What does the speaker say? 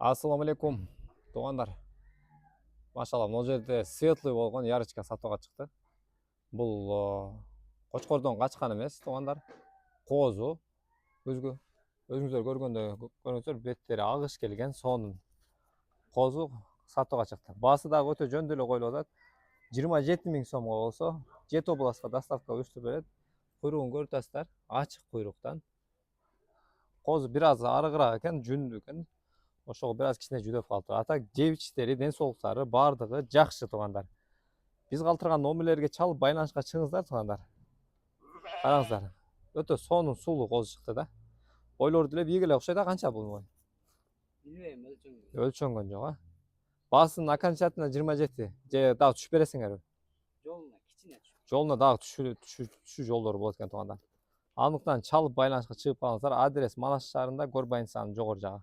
Ассаламу алейкум, туугандар. Машалла, мына жерде светлый болгон ярочка сатууга чыкты. Бул кочкордон качкан эмес, туугандар. Коозу өзүңүздөр көргөндөй беттери агыш келген сонун коозу сатууга чыкты. Баасы дагы өтө жөндөй эле коюлуп атат. 27 000 сомго болсо, 7 областка доставка уюштуруп берет. Куйругун көрүп атасыздар, ачык куйруктан. Коозу бир аз арыгыраак экен, жүндүү экен. Ошого бир аз кичине жүдөп калыптыр. Ата жеп ичтери, ден соолуктары баардыгы жакшы, туугандар. Биз калтырган номерлерге чалып байланышка чыгыңыздар, туугандар. Караңыздар. Өтө сонун сулуу коозу чыкты да. Бойлору деле бийик эле окшойт. Канча бул бой? Билбейм, Өлчөнгөн жок, а. Баасынын окончательно 27. Же дагы түшүп бересиңерби? жолуна кичине түшүп. Жолуна дагы түшүү жолдору болот экен, туугандар. Анықтан чалып байланышка чыгып калыңыздар. Адрес Манас шаарында, Горбайнсанын жогору жагы.